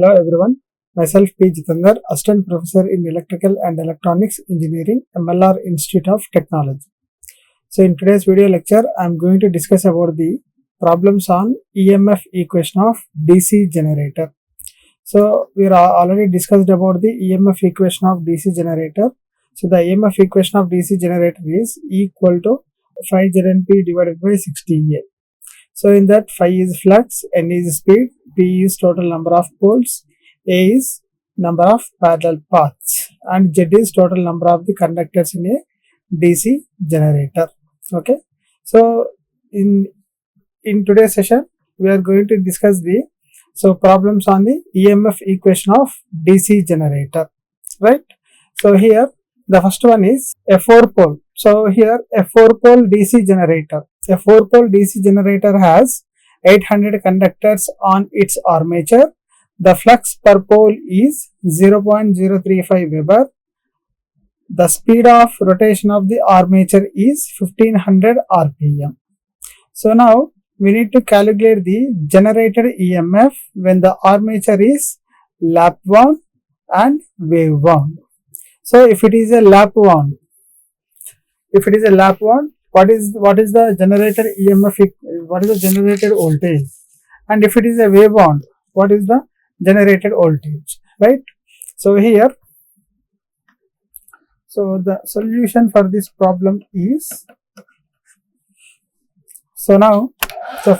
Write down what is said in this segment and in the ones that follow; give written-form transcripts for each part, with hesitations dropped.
Hello everyone, myself P. Jithendar, Assistant Professor in Electrical and Electronics Engineering, MLR Institute of Technology. So in today's video lecture, I am going to discuss about the problems on EMF equation of DC generator. So we are already discussed about the EMF equation of DC generator. So the EMF equation of DC generator is equal to phi ZNP divided by 60A. So in that, phi is flux, N is speed, P is total number of poles, A is number of parallel paths, and Z is total number of the conductors in a DC generator. Okay. So in today's session, we are going to discuss the problems on the EMF equation of DC generator. Right. So here the first one is a 4-pole. So here a 4-pole DC generator. A 4-pole DC generator has 800 conductors on its armature. The flux per pole is 0.035 Weber. The speed of rotation of the armature is 1500 RPM. So now we need to calculate the generated EMF when the armature is lap wound and wave wound. So if it is a lap wound, what is the generated EMF, what is the generated voltage, and if it is a wave wound, what is the generated voltage, right? So here, so the solution for this problem is, so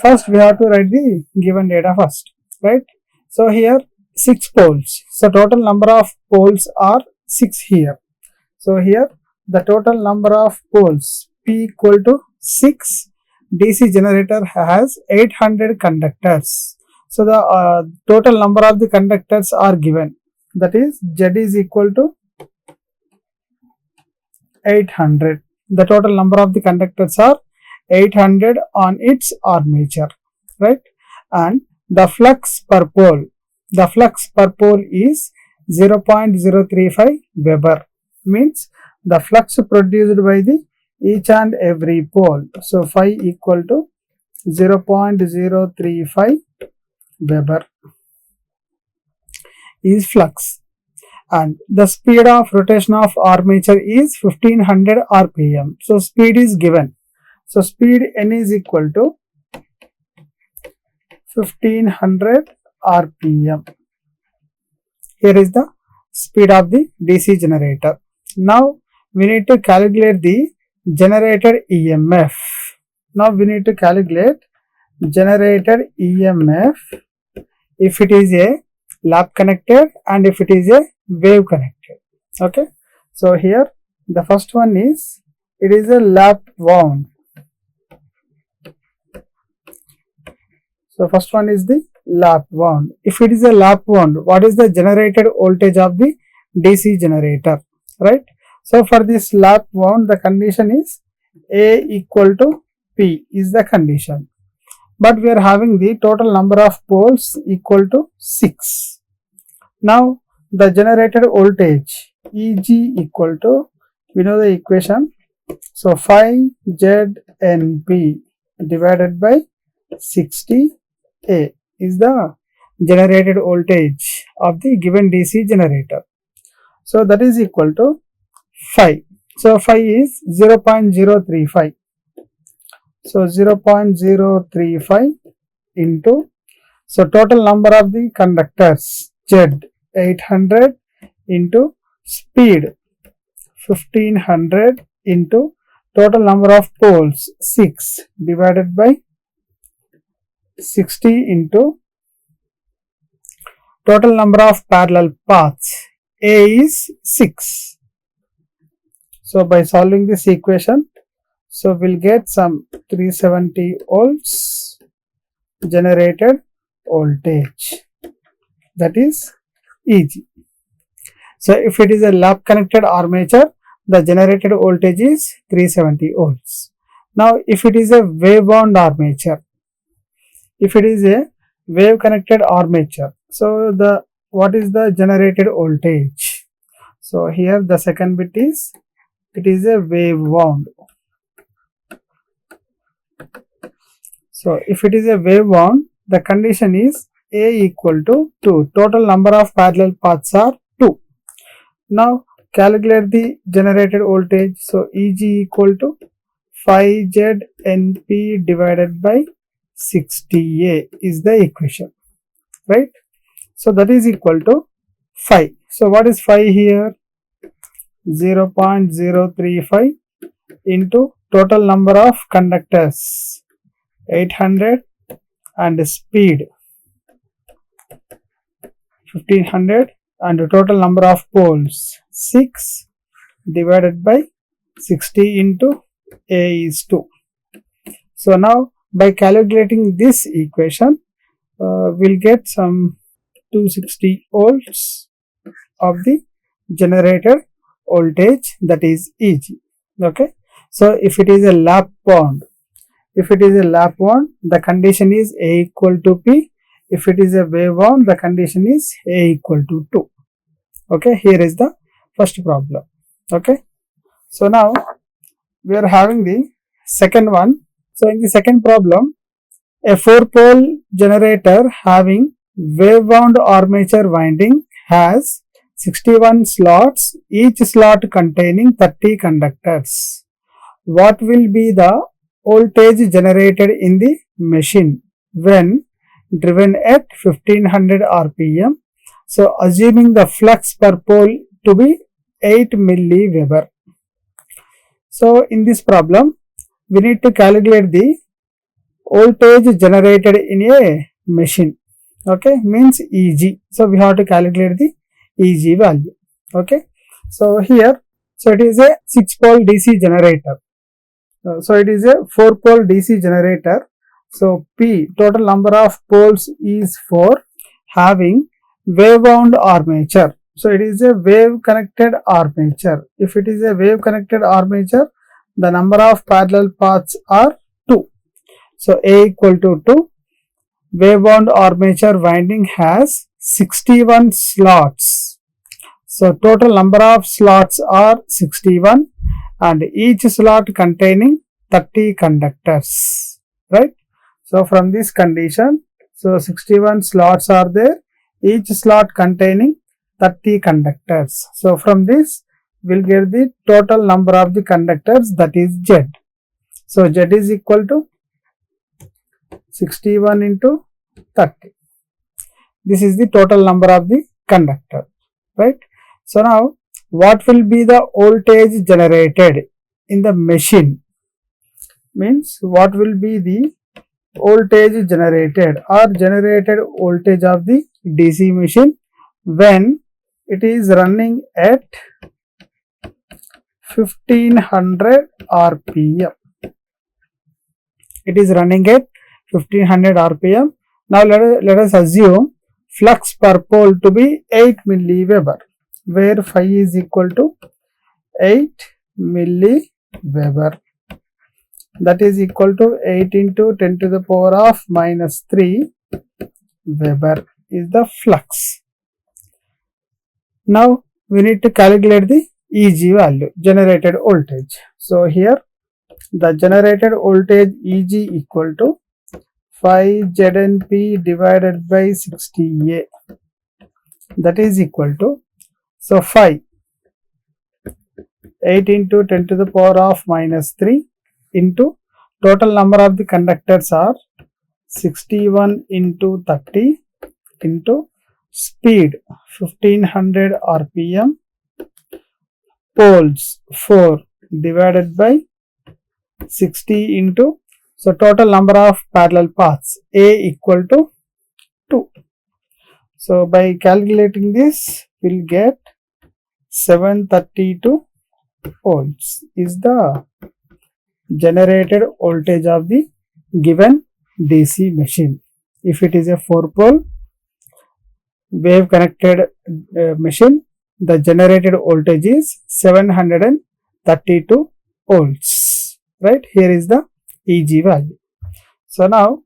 first we have to write the given data first, right? So here 6 poles, so total number of poles are 6 here. So here the total number of poles P equal to 6. DC generator has 800 conductors. So the total number of the conductors are given. That is Z is equal to 800. The total number of the conductors are 800 on its armature, right? And the flux per pole is 0.035 Weber. Means the flux produced by the each and every pole. So phi equal to 0.035 Weber is flux, and the speed of rotation of armature is 1500 RPM. So speed is given. So speed N is equal to 1500 RPM. Here is the speed of the DC generator. Now we need to calculate the generated EMF. Now we need to calculate generated EMF if it is a lap connected and if it is a wave connected. Okay. So here the first one is, it is a lap wound. So first one is the lap wound. If it is a lap wound, what is the generated voltage of the DC generator, right? So for this lap wound, the condition is A equal to P is the condition. But we are having the total number of poles equal to 6. Now the generated voltage Eg equal to, we know the equation. So phi ZNP divided by 60A is the generated voltage of the given DC generator. So that is equal to phi. So phi is 0.035. So 0.035 into, so total number of the conductors Z 800 into speed 1500 into total number of poles 6 divided by 60 into total number of parallel paths. A is 6. So by solving this equation, so we'll get some 370 volts generated voltage. That is Eg. So if it is a lap connected armature, the generated voltage is 370 volts. Now if it is a wave wound armature, if it is a wave connected armature, so the what is the generated voltage? So here the second bit is, it is a wave wound. So if it is a wave wound, the condition is A equal to 2. Total number of parallel paths are 2. Now calculate the generated voltage. So Eg equal to 5ZNP divided by 60A is the equation, right? So that is equal to 5. So what is 5 here? 0.035 into total number of conductors 800 and speed 1500 and total number of poles 6 divided by 60 into A is 2. So now by calculating this equation, we'll get some 260 volts of the generated voltage, that is Eg. Okay. So if it is a lap wound, the condition is A equal to P. If it is a wave wound, the condition is A equal to 2. Okay. Here is the first problem. Okay. So now we are having the second one. So in the second problem, a 4-pole generator having wave wound armature winding has 61 slots, each slot containing 30 conductors. What will be the voltage generated in the machine when driven at 1500 rpm? So assuming the flux per pole to be 8 milliweber. So in this problem, we need to calculate the voltage generated in a machine. Okay, means Eg. So we have to calculate the Eg value. Okay, so here, so it is a 6-pole DC generator. So it is a 4-pole DC generator. So P, total number of poles is 4, having wave wound armature. So it is a wave connected armature. If it is a wave connected armature, the number of parallel paths are 2. So A equal to 2. Wave wound armature winding has 61 slots. So total number of slots are 61 and each slot containing 30 conductors, right? So from this condition, so 61 slots are there, each slot containing 30 conductors. So from this, we'll get the total number of the conductors, that is Z. So Z is equal to 61 into 30. This is the total number of the conductor, right? So now what will be the voltage generated in the machine? Means what will be the voltage generated or generated voltage of the DC machine when it is running at 1500 rpm. It is running at 1500 rpm. Now let us assume flux per pole to be 8 milliweber, where phi is equal to 8 milliweber. That is equal to 8 into 10 to the power of minus 3 Weber is the flux. Now we need to calculate the Eg value, generated voltage. So here the generated voltage Eg equal to 5 ZNP divided by 60A. That is equal to, so 5, 8 into 10 to the power of minus 3 into total number of the conductors are 61 into 30 into speed 1500 rpm, poles 4 divided by 60 into, so total number of parallel paths A equal to 2. So by calculating this, we'll get 732 volts is the generated voltage of the given DC machine. If it is a 4-pole wave connected machine, the generated voltage is 732 volts. Right, here is the Eg value. So now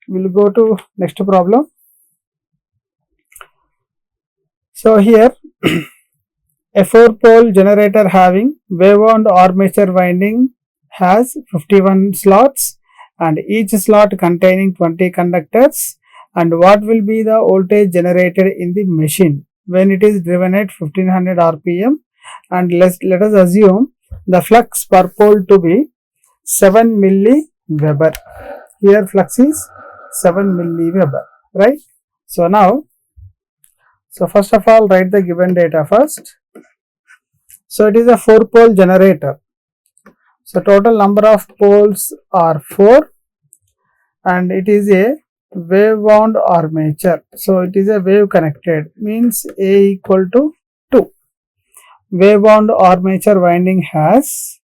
we will go to next problem. So here a 4-pole generator having wave wound armature winding has 51 slots and each slot containing 20 conductors and what will be the voltage generated in the machine when it is driven at 1500 rpm, and let us assume the flux per pole to be 7 milliweber. Here flux is 7 milliweber, right? So now, first of all, write the given data first. So it is a 4-pole generator. So total number of poles are 4, and it is a wave wound armature. So it is a wave connected, means A equal to 2. Wave wound armature winding has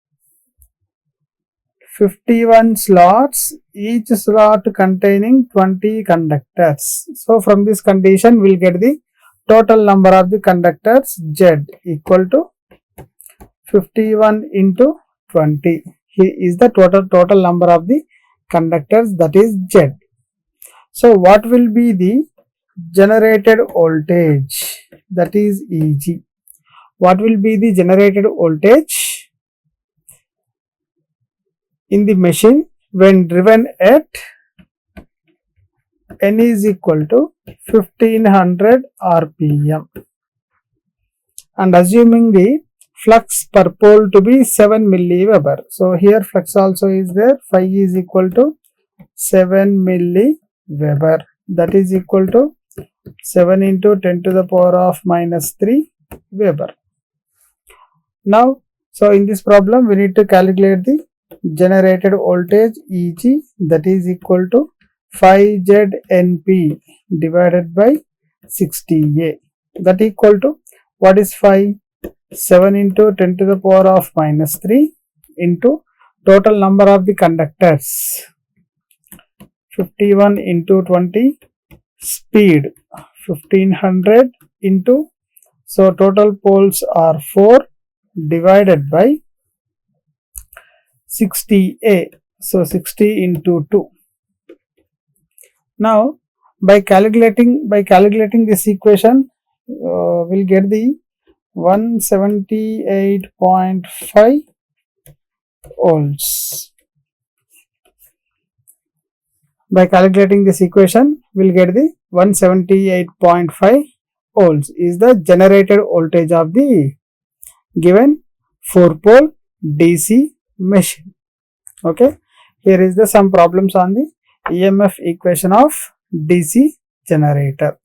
51 slots, each slot containing 20 conductors. So from this condition we will get the total number of the conductors Z equal to 51 into 20. Here is the total number of the conductors, that is Z. So what will be the generated voltage, that is Eg. What will be the generated voltage in the machine when driven at N is equal to 1500 rpm, and assuming the flux per pole to be 7 milliweber. So here flux also is there, phi is equal to 7 milliweber, that is equal to 7 into 10 to the power of minus 3 Weber. Now, so in this problem we need to calculate the generated voltage Eg, that is equal to 5ZNP divided by 60A, that equal to, what is phi? 7 into 10 to the power of minus 3 into total number of the conductors, 51 into 20, speed 1500 into, so total poles are 4 divided by 60A, so 60 into 2. Now by calculating this equation, we'll get the 178.5 volts. By calculating this equation, we'll get the 178.5 volts is the generated voltage of the given 4-pole DC machine. Okay, here is the some problems on the EMF equation of DC generator.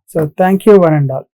So thank you one and all.